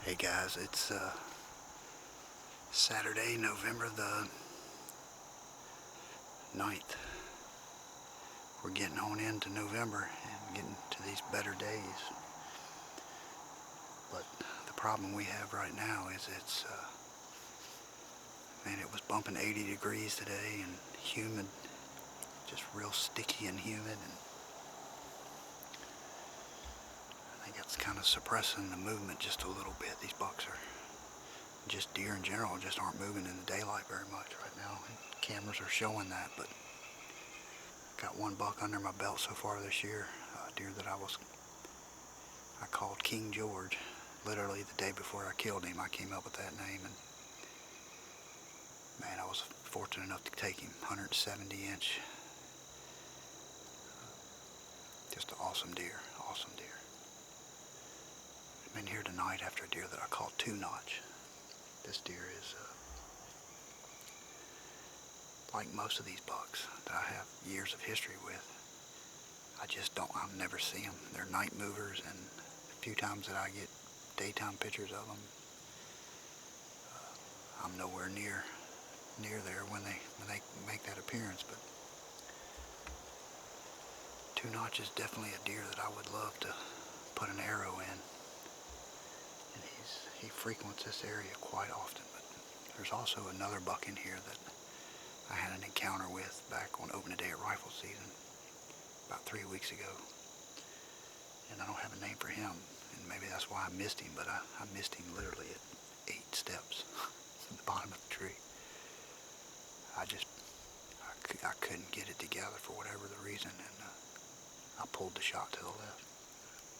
Hey guys, it's Saturday, November the 9th. We're getting on into November and getting to these better days. But the problem we have right now is man, it was bumping 80 degrees today and humid, just real sticky and humid, and I think it's kind of suppressing the movement just a little bit. These bucks are, just deer in general, just aren't moving in the daylight very much right now. Cameras are showing that, but got one buck under my belt so far this year, a deer that I called King George. Literally the day before I killed him, I came up with that name, and man, I was fortunate enough to take him. 170-inch, just an awesome deer, awesome deer. I'm in here tonight after a deer that I called Two Notch. This deer is like most of these bucks that I have years of history with. I'll never see them. They're night movers, and the few times that I get daytime pictures of them, I'm nowhere near there when they make that appearance. But Two Notch is definitely a deer that I would love to put an arrow in, and he frequents this area quite often. But there's also another buck in here that I had an encounter with back on opening day of rifle season about 3 weeks ago, and I don't have a name for him, and maybe that's why I missed him, but I missed him literally at 8 steps at the bottom of the tree. I couldn't get it together for whatever the reason, and I pulled the shot to the left.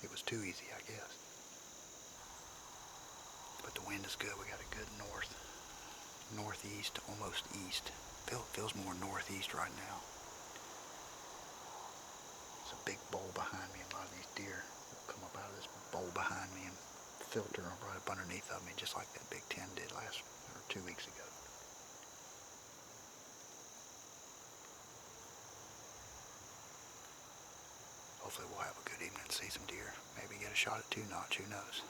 It was too easy, I guess. But the wind is good. We got a good northeast, almost east. Feels more northeast right now. There's a big bowl behind me. A lot of these deer will come up out of this bowl behind me and filter right up underneath of me, just like that Big Ten did 2 weeks ago. Hopefully we'll have a good evening and see some deer. Maybe get a shot at Two Notch, who knows.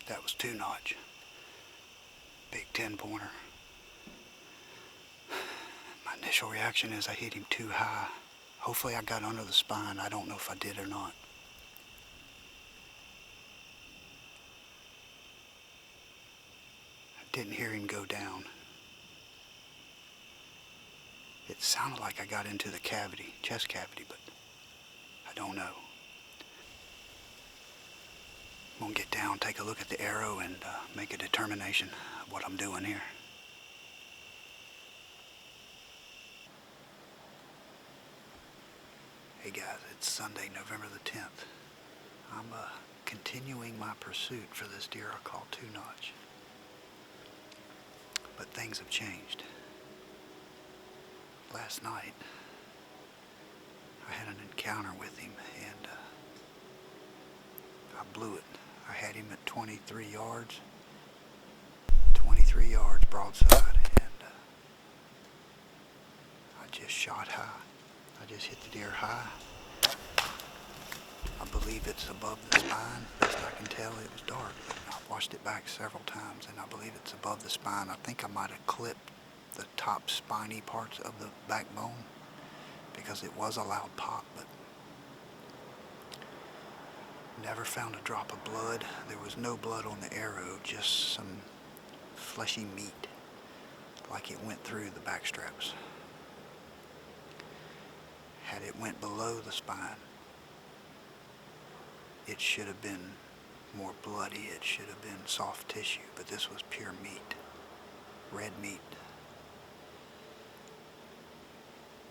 That was 2-notch. Big 10-pointer. My initial reaction is I hit him too high. Hopefully I got under the spine. I don't know if I did or not. I didn't hear him go down. It sounded like I got into the cavity, chest cavity, but I don't know. I'm going to get down, take a look at the arrow, and make a determination of what I'm doing here. Hey guys, it's Sunday, November the 10th. I'm continuing my pursuit for this deer I call 2-notch. But things have changed. Last night, I had an encounter with him, and I blew it. I had him at 23 yards. 23 yards broadside, and I just shot high. I just hit the deer high. I believe it's above the spine. Best I can tell, it was dark. I've watched it back several times, and I believe it's above the spine. I think I might have clipped the top spiny parts of the backbone because it was a loud pop, but never found a drop of blood. There was no blood on the arrow, just some fleshy meat, like it went through the back straps. Had it went below the spine, it should have been more bloody. It should have been soft tissue, but this was pure meat, red meat.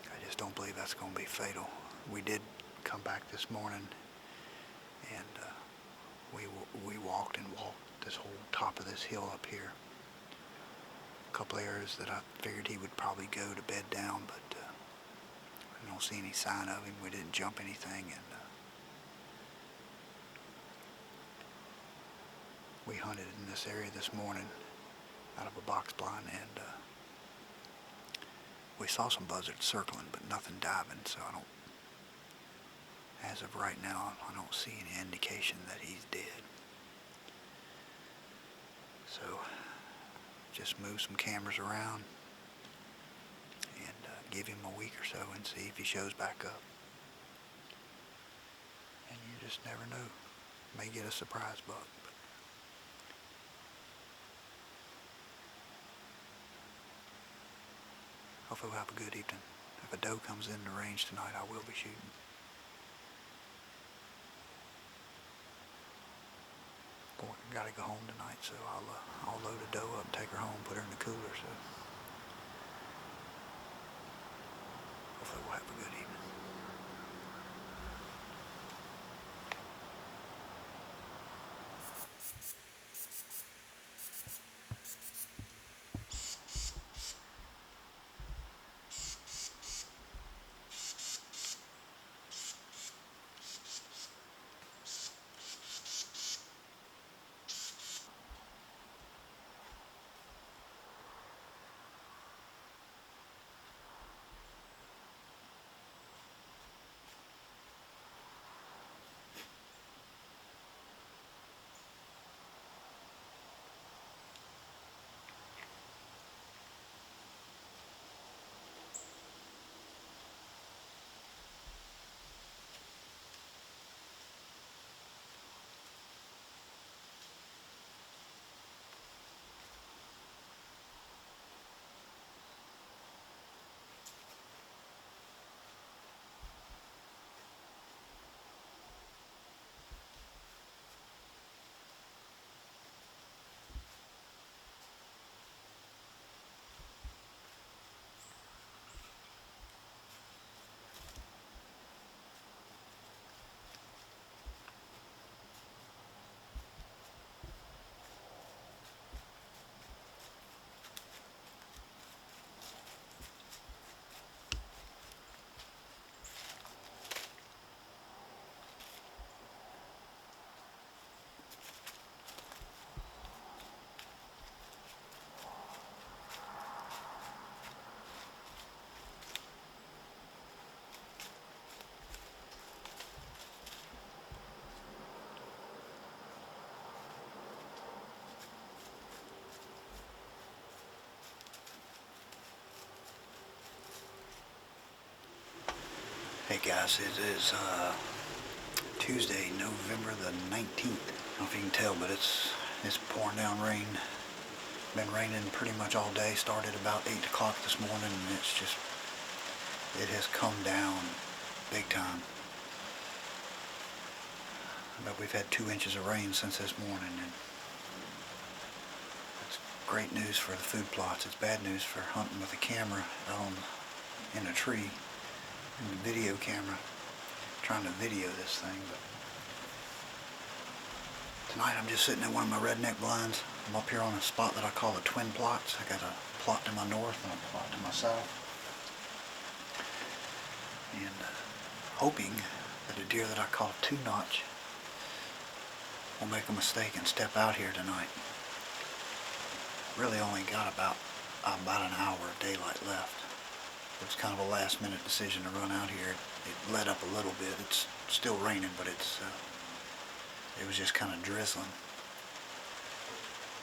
I just don't believe that's going to be fatal. We did come back this morning, and we walked this whole top of this hill up here. A couple areas that I figured he would probably go to bed down, but I don't see any sign of him. We didn't jump anything, and we hunted in this area this morning out of a box blind, and we saw some buzzards circling, but nothing diving, so I don't, as of right now, I don't see any indication that he's dead. So, just move some cameras around and give him a week or so and see if he shows back up. And you just never know. May get a surprise buck. But hopefully we'll have a good evening. If a doe comes in the range tonight, I will be shooting. Boy, I gotta go home tonight, so I'll load a doe up and take her home, put her in the cooler, so hopefully we'll have a good evening. Hey guys, it is Tuesday, November the 19th. I don't know if you can tell, but it's pouring down rain. Been raining pretty much all day. Started about 8 o'clock this morning, and it has come down big time. But we've had 2 inches of rain since this morning, and it's great news for the food plots. It's bad news for hunting with a camera out in a tree, in the video camera, trying to video this thing. But tonight I'm just sitting in one of my redneck blinds. I'm up here on a spot that I call the twin plots. I got a plot to my north and a plot to my south, and hoping that a deer that I call two notch will make a mistake and step out here tonight. Really only got about an hour of daylight left. It was kind of a last minute decision to run out here. It let up a little bit. It's still raining, but it was just kind of drizzling.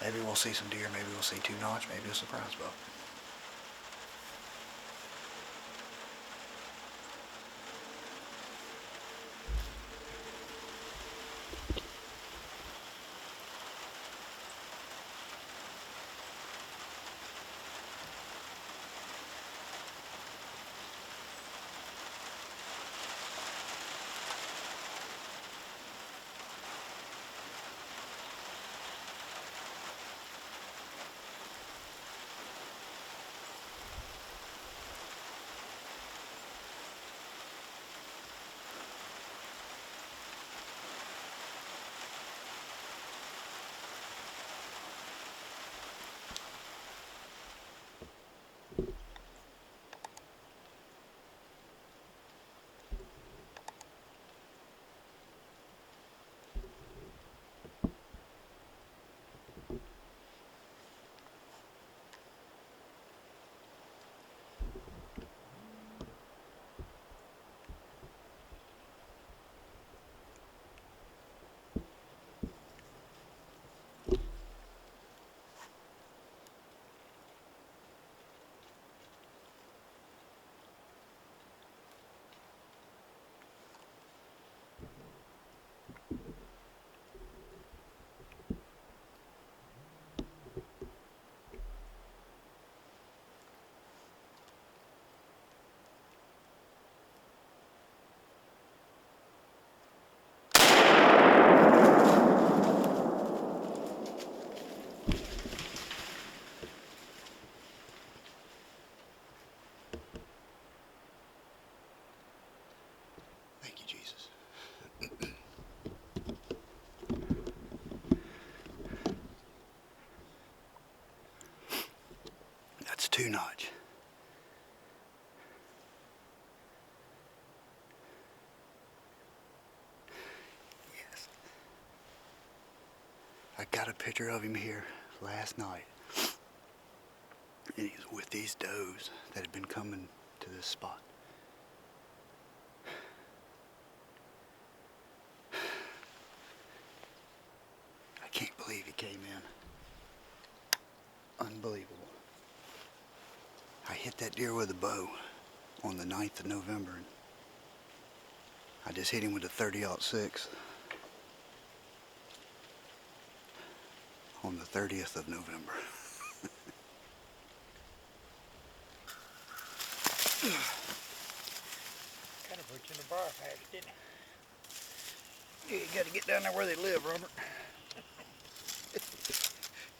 Maybe we'll see some deer, maybe we'll see two notch, maybe a surprise buck. Thank you, Jesus. That's two notch. Yes. I got a picture of him here last night. And he's with these does that had been coming to this spot. I can't believe he came in. Unbelievable. I hit that deer with a bow on the 9th of November. And I just hit him with a 30-06 on the 30th of November. Kind of put you in the briar patch, didn't it? Yeah, you got to get down there where they live, Robert.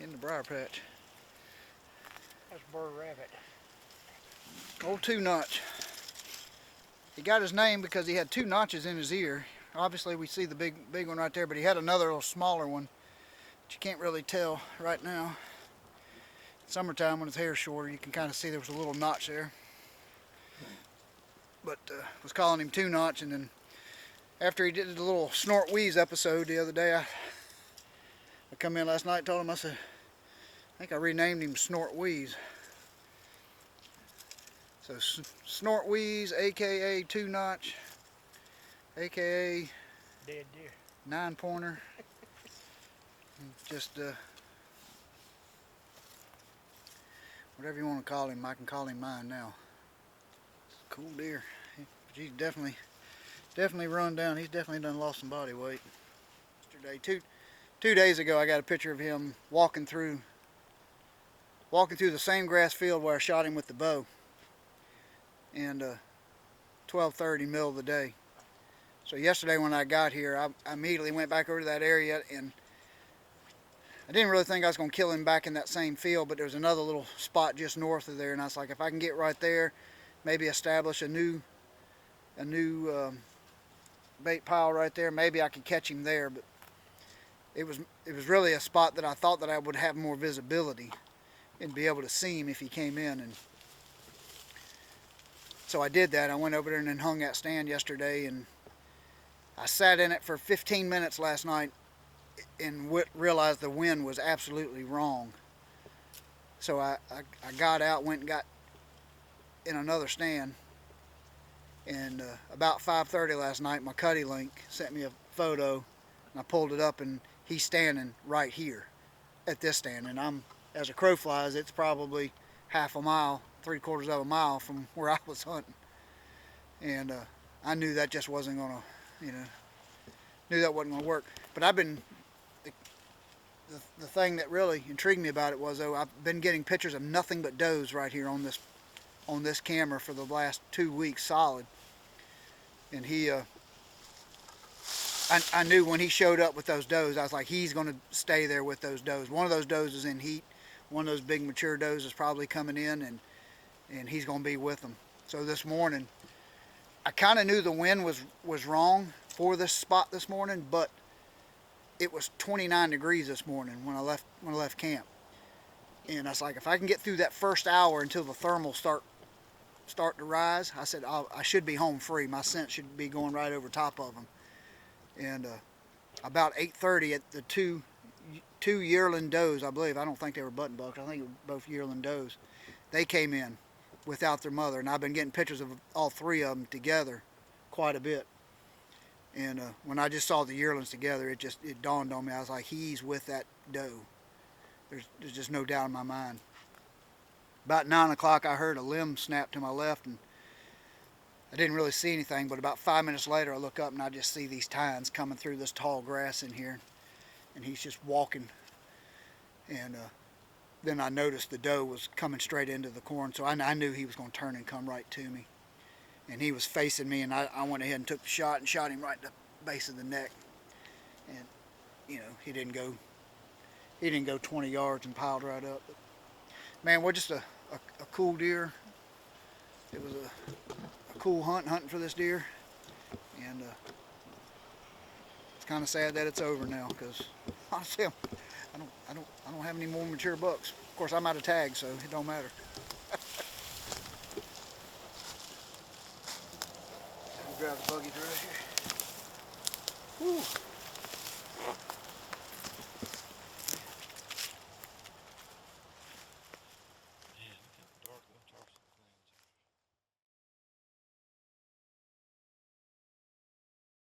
In the briar patch. That's Burr Rabbit. Old two notch. He got his name because he had two notches in his ear. Obviously we see the big one right there, but he had another little smaller one that you can't really tell right now. Summertime when his hair's shorter, you can kind of see there was a little notch there. But was calling him two notch, and then after he did the little snort wheeze episode the other day, I come in last night and told him, I said, I think I renamed him Snort Wheeze. So Snort Wheeze, aka two notch, aka Dead deer. 9-pointer. Just whatever you want to call him, I can call him mine now. It's a cool deer. He's definitely run down. He's definitely done lost some body weight. Yesterday, two days ago, I got a picture of him walking through the same grass field where I shot him with the bow. And 12:30, middle of the day. So yesterday when I got here, I immediately went back over to that area, and I didn't really think I was going to kill him back in that same field, but there was another little spot just north of there, and I was like, if I can get right there, maybe establish a new bait pile right there, maybe I could catch him there. But it was really a spot that I thought that I would have more visibility and be able to see him if he came in. And so I did that. I went over there and then hung that stand yesterday, and I sat in it for 15 minutes last night and realized the wind was absolutely wrong. So I got out, went and got in another stand, and about 5:30 last night, my Cuddy Link sent me a photo, and I pulled it up, and he's standing right here at this stand, and I'm, as a crow flies, it's probably half a mile, 3/4 of a mile from where I was hunting. And I knew that just wasn't gonna, knew that wasn't gonna work. But I've been, the thing that really intrigued me about it was, though, I've been getting pictures of nothing but does right here on this camera for the last 2 weeks solid. And he, I knew when he showed up with those does, I was like, he's going to stay there with those does. One of those does is in heat. One of those big mature does is probably coming in, and he's going to be with them. So this morning, I kind of knew the wind was wrong for this spot this morning, but it was 29 degrees this morning when I left camp. And I was like, if I can get through that first hour until the thermals start to rise, I said, I should be home free. My scent should be going right over top of them. And about 8:30 at the two yearling does, I believe, I don't think they were button bucks, I think it were both yearling does, they came in without their mother, and I've been getting pictures of all three of them together quite a bit. And when I just saw the yearlings together, it dawned on me. I was like, he's with that doe. There's just no doubt in my mind. About 9 o'clock, I heard a limb snap to my left, and I didn't really see anything, but about 5 minutes later, I look up and I just see these tines coming through this tall grass in here, and he's just walking. And then I noticed the doe was coming straight into the corn, so I knew he was going to turn and come right to me. And he was facing me, and I went ahead and took the shot and shot him right in the base of the neck. And he didn't go 20 yards and piled right up. But, man, we're just a cool deer. It was a cool hunting for this deer, and it's kind of sad that it's over now, because honestly, I don't have any more mature bucks. Of course, I'm out of tags, so it don't matter. Grab the buggy right here. Whew.